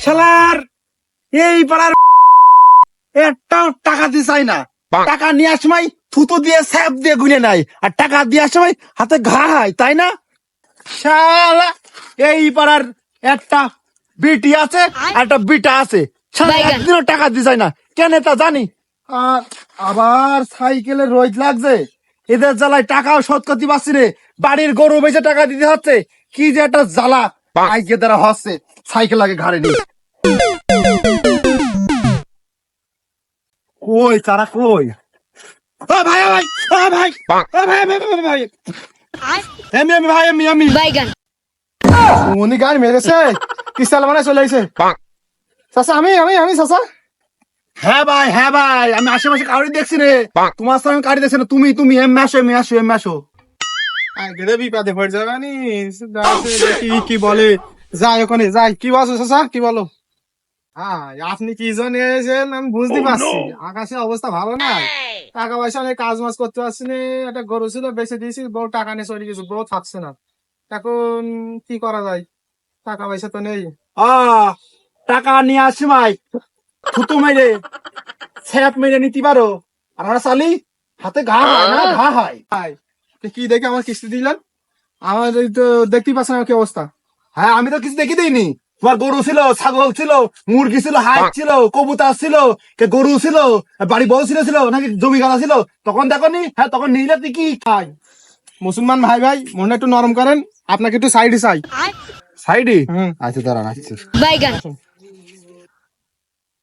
শালার এই পাড়ার একটাও টাকা দিয়ে চাই না, টাকা নেওয়ার সময় থুতু দিয়ে স্যাপ দিয়ে গুনে নাই, আর টাকা দেওয়ার সময় হাতে ঘা হয়, তাই না? শালা এই পাড়ার একটা বিটি আছে আর একটা বিটা আছে, শালা একদিনও টাকা দিয়ে চাই না, কেন তা জানি। আর আবার সাইকেলে রোজ লাগছে, এদের জ্বালায় টাকাও শোধ করতে পারছি রে, বাড়ির গরু বেচে টাকা দিতে হচ্ছে, কি যে একটা জ্বালা আজকে তারা হচ্ছে, সাইকেল আগে ঘাড়ে নিয়ে। কই তারা কই? ও ভাই ভাই ও ভাই ও ভাই ভাই ভাই ভাই আমি ভাই আমি বাইগান উনি গান মেরেছে, পিস্তল মানে চলে আইছে। চাচা আমি আমি আমি চাচা। হ্যাঁ ভাই আমি আশেপাশে কাউরি দেখছি রে, তোমার সঙ্গে কাউরি দেখছি না, তুমি তুমি এমনি আসো এমনি আসো এমনি আসো। আগে বিপদে পড়ে যাবে নি, দেখি কি বলে, যাই ওখানে যাই। কি বলছো চাচা, কি বলো? হ্যাঁ, আপনি কি জন্য এসেছেন আমি বুঝতে পারছি, আকাশের অবস্থা ভালো না, টাকা পয়সা নিয়ে কাজ মাজ করতে পারছি না, একটা গরু ছিল বেঁচে দিয়েছি, বউ টাকা নিয়ে চলে গেছে, বউ থাকছে না, এখন কি করা যায়, টাকা পয়সা তো নেই। টাকা নিয়ে আসি ভাই, থুতু মেরে স্যাপ মেরে নিতে পারো, আর আমরা চালি হাতে ঘা হয় না, ঘা হয়। কি দেখে আমার কিস্তি দিলেন? আমার এই তো দেখতেই পাচ্ছেন আমার কি অবস্থা। হ্যাঁ আমি তো কিছু দেখি দিইনি, তোমার গরু ছিল, ছাগল ছিল, মুরগি ছিল, হাঁস ছিল, কবুতর ছিল, গরু ছিল, বাড়ি বউ ছিল ছিল নাকি জমি গাড়া ছিল, তখন দেখো নি? হ্যাঁ তখন নিলে তুই কি খাই? মুসলমান ভাই ভাই মনে একটু নরম করেন, আপনাকে একটু সাইডে চাই। সাইডে? হুম। আচ্ছা দাঁড়ান আসছি। বাইগান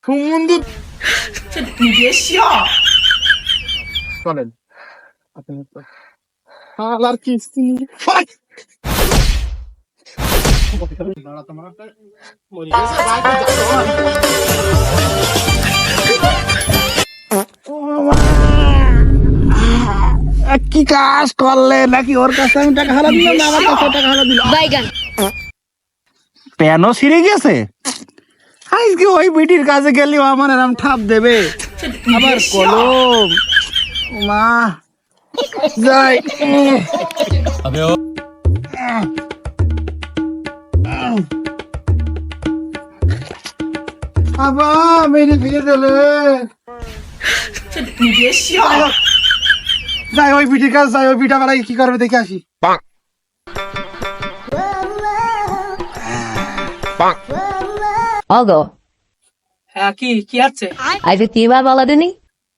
সুমন্দর চলেন আর কিস্তি নিয়ে কি কাজ করলে, নাকি ওর কাছে আমি টাকা হারা দিলাম না আমার কাছে টাকা হারা দিলাম? বাইগান প্যানও ছিঁড়ে গেছে, আজকে ওই বিটির কাছে গেলেও আমার এরম ঠাপ দেবে, আবার কলম মা যাই। আবার মেরে ফিরে দিলে, যাই ওই বিটির কাছে যাই, ওই বিটা বেলায় কি করবে দেখে আসি। অগো হ্যাঁ কি কি আছে? আজকে কি বার বলা দিনি?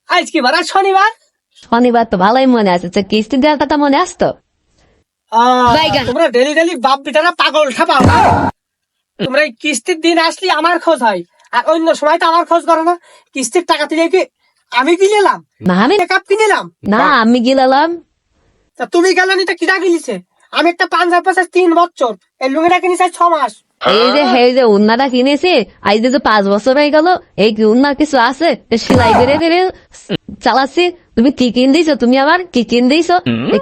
আজ কি বার? আজ শনিবার। শনিবার তো ভালোই মনে আছে, তো কিস্তি দেওয়ার কথা মনে আসতো? বাইগান। তোমরা ডেলি ডেলি বাপ বিটারা পাগল ঠাপাও না, তোমরা এই কিস্তির দিন আসলে আমার খোঁজ হয়, আর অন্য সময় তো আমার খোঁজ করো না। কিস্তির টাকা দিলে কি আমি কিনেলাম? না আমি মেকআপ কিনেলাম না আমি গিলালাম। তা তুমি গেলানি তো কিনা কিনেছে? আমি একটা পাঞ্জাব পাশে 3 বছর, এই লুঙ্গিটা কিনেছে 6 মাস। এই যে উন্নাটা কিনেছি আজ যে 5 বছর হয়ে গেল, এই কি উন্নার কিছু আছে সেলাই করে করে চালাচ্ছি। তুমি কি কিন দিয়েছো? তুমি আবার কি কিন দিয়েছো?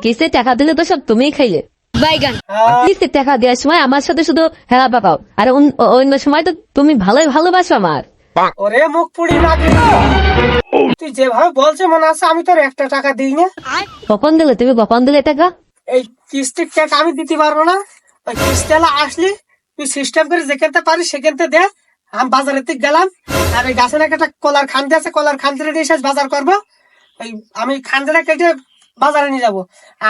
কিস্তির টাকা দিলে তো সব তুমিই খাইলে। বাইগান কিস্তির টাকা দেওয়ার সময় আমার সাথে শুধু হেলা পাকাও, আর অন্য সময় তো তুমি ভালোই ভালোবাসো আমার। ওরে মুখ পুড়ি না, তুই যেভাবে বলছে মনে আছে আমি তোর একটা টাকা দিই না। কখন দিলে তুমি? কখন দিলে টাকা? এই কিস্তির টাকা আমি দিতে পারবো না, ওই কিস্তিওয়ালা আসলে তুই সিস্টেম করে যেখানতে পারিস সেখানতে দে। আমি বাজারের দিক গেলাম, আর ওই গাছে নাকি একটা কলার খান্তি আছে, কলার খান্তিটা নিয়ে এসে বাজার করবো। ওই আমি খান্তিটা কেটে বাজারে নিয়ে যাবো।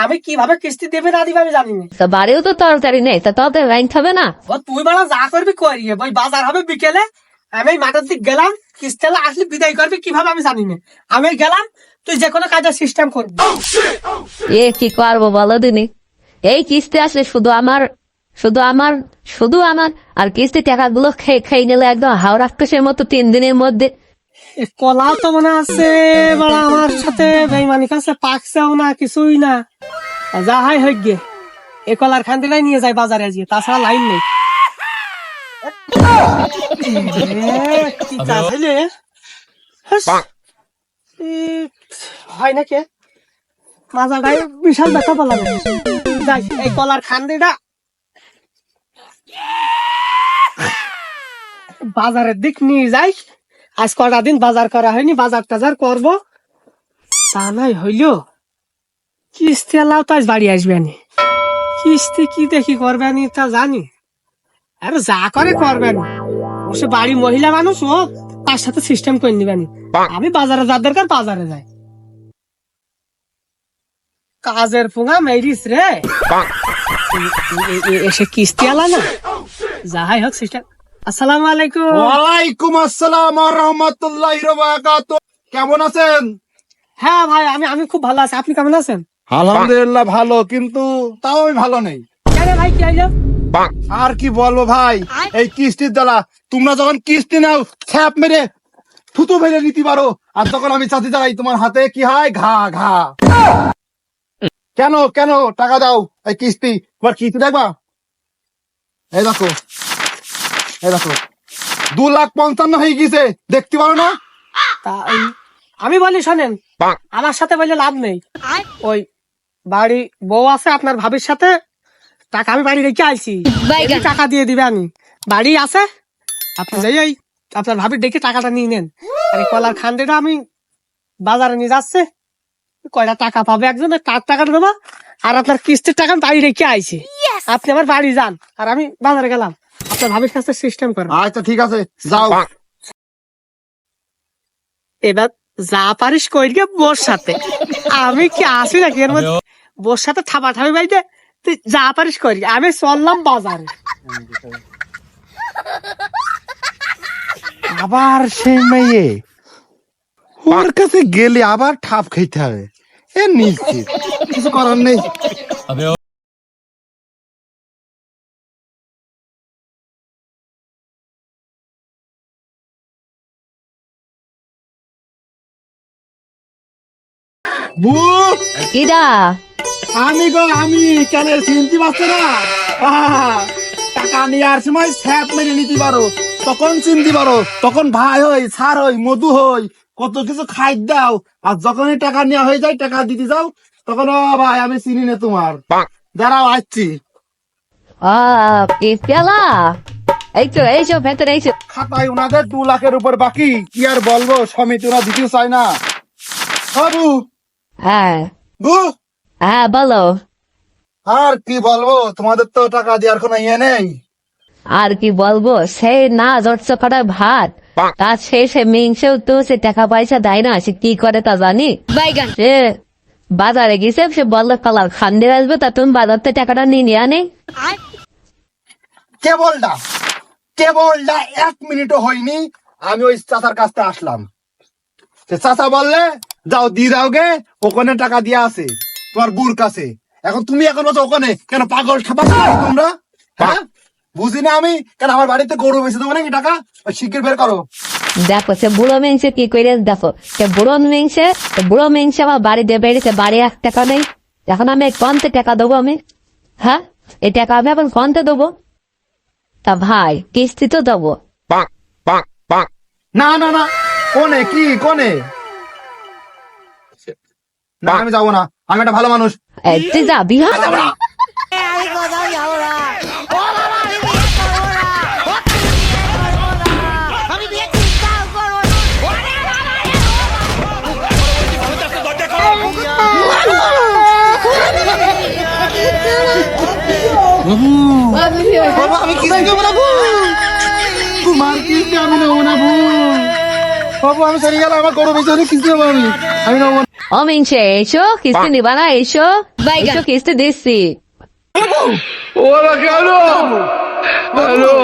আমি কিভাবে কিস্তি দেবে না দিবে আমি জানি না। তা বাড়িও তো তরকারি নেই, তা তরকারি রাইন খাবে না? তুই বেলা যা করবি করি, ওই বাজার হবে বিকেলে, আমি এই মাঠের দিক গেলাম, কিস্তিওয়ালা আসলে বিদায় করবি কিভাবে আমি জানি না। আমি গেলাম, তুই যে কোনো কাজের সিস্টেম করবি। এ কি করবো বলো দিনি? এই কিস্তি আসলে শুধু আমার আর কিস্তি টাকাগুলো খেয়ে নিলে একদম হাওড়া আকাশের মতো 3 দিনের মধ্যে। কলা তো মনে আছে বড় আমার সাথে বেইমানি কাছে, পাকছেও না কিছুই না, যা হয় হয়ে গে এ কলার খান্তিটাই নিয়ে যায় বাজারে আজকে, তাছাড়া লাইন নেই। কি কাজ হইলে হয় নাকি মাজাটাই বিশাল ব্যথা পেলাম। যাই এই কলার খান্তিটা বাজারের দিক নিয়ে যাই, আজ কটা দিন বাজার করা হয়নি, বাজার টাজার করবো। তা নাই হইল কিস্তি এলাও তো আজ বাড়ি আসবে নি, কিস্তি কি দেখি করবে নি তা জানি, আর যা করে করবেন সে বাড়ি মহিলা মানুষ, ও তার সাথে সিস্টেম করে নিবেন। আমি বাজারে যার দরকার বাজারে যাই। কাজের পুঙা মেরিস রে, এসে কিস্তি আলা না, যাই হোক সিস্টেম। আসসালামু আলাইকুম। ওয়ালাইকুম আসসালাম ওয়া রাহমাতুল্লাহি ওয়া বারাকাতুহু। কেমন আছেন? হ্যাঁ ভাই, আমি খুব ভালো আছি, আপনি কেমন আছেন? আলহামদুলিল্লাহ ভালো, কিন্তু তাও আমি ভালো নেই। কেন ভাই, কি হইলো? আর কি বলবো ভাই, এই কিস্তির জ্বালা। তোমরা যখন কিস্তি নাও ছ্যাপ মেরে থুতু ফেলে নিতে পারো, আর তখন আমি চাচি যাই তোমার হাতে কি হয়, ঘা ঘা। কেন কেন টাকা দাও, এই কিস্তি তোমার কিস্তি দেখবা, এই দেখো, এই দেখো 2,55,000 হয়ে গেছে, দেখতে পারো না? তা আমি বলি শোনেন, আমার সাথে বলে লাভ নেই। ওই বাড়ি বউ আছে আপনার ভাবির সাথে, টাকা আমি বাড়ি রেখে আইছি, এই টাকা দিয়ে দিবে। আমি বাড়ি আছে, আপনি যাই ওই আপনার ভাবির ডেকে টাকাটা নিয়ে নেন। আর এই কলার খান্ডিটা আমি বাজারে নিয়ে যাচ্ছে, কয়টা টাকা পাবে একজন, তার টাকাটা দেবো। আর আপনার কিস্তির টাকা আমি বাড়ি রেখে আইছি, আপনি আমার বাড়ি যান, আর আমি বাজারে গেলাম। আপনার ভাবির কাছে সিস্টেম করেন। আচ্ছা ঠিক আছে, যাও। এবার যা পারিস কই গে বোর সাথে, আমি কি আসি নাকি এর মধ্যে? বোর সাথে থাবা ঠাবি বাড়িতে, তুই যা পারিস করি, আমি চললাম বাজারে। আবার সেই মেয়ে, ওর কাছে গেলে আবার ঠাপ খাইতে হবে, এ নিশ্চিত কিছু করার নেই। কিডা? আমি গো, আমি কেন চিনতে পারছো না? টাকা নেওয়ার সময় স্যাপ মেরে নিতে পারো, তখন চিনতে পারো, তখন ভাই হই, ছাড় হই, মধু হই, কত কিছু খাই দাও। আর যখনই টাকা নেওয়া হয়ে যায়, টাকা দিতে যাও, তখন ও ভাই আমি চিনি না তোমার, দাঁড়াও আসছি। কি পেলা? এই তো এইসব ভেতরে এইসব। খাতায় ওনাদের 2 লাখের উপর বাকি, কি আর বলবো, সমিতি ওরা দিতে চায় না। বাবু হ্যাঁ বু, হ্যাঁ বলো। আর কি বলবো, তোমাদের তো টাকা দেওয়ার কোনো ইয়ে নেই। আর কি বলবো, সেই না জটছে কটা ভাত, তার শেষে মিংসেও তো সে টাকা পয়সা দেয় না, সে কি করে তা জানি। সে বাজারে গেছে, সে বললো কলার খান্ডে আসবে, তা তুমি বাজার থেকে টাকাটা নিয়ে আনে। কেবলটা 1 মিনিটও হয়নি, আমি ওই চাচার কাছ থেকে আসলাম। সে চাচা বললে যাও দিয়ে দাও গে, ওখানে টাকা দিয়ে আছে তোমার বুর কাছে। এখন তুমি এখন বলছো ওখানে কেন, পাগল ঠাপাচ্ছ নাকি তোমরা? হ্যাঁ বুঝি না আমি, কেন আমার বাড়িতে গরু বেঁচে দেবো নাকি টাকা? শিগগির বের করো। দেখো সে বুড়ো মেংসে কি করে, দেখো সে বুড়ো মেংসে আমার বাড়ি দিয়ে বেরিয়েছে, বাড়ি 1 টাকা নেই। এখন আমি কন্তে টাকা দেবো আমি? হ্যাঁ, এই টাকা আমি এখন কন্তে দেবো? তা ভাই কিস্তি তো দেবো। না না না, কোনে কি কোনে? না আমি যাবো না, আমি একটা ভালো মানুষ। তুই যাবি? হ্যাঁ যাবো না। বাবা আমি কিস্তি দেবো না, তোমার কিস্তি আমি নেবো না। বাবু আমি চলে গেলাম, আমার গরু বেঁচে কিস্তি দেবো আমি নেবো না। ও মেংসে এসো, কিস্তি নিবা না? এসো এসো, কিস্তি দিচ্ছি। ওরা কেন? হ্যালো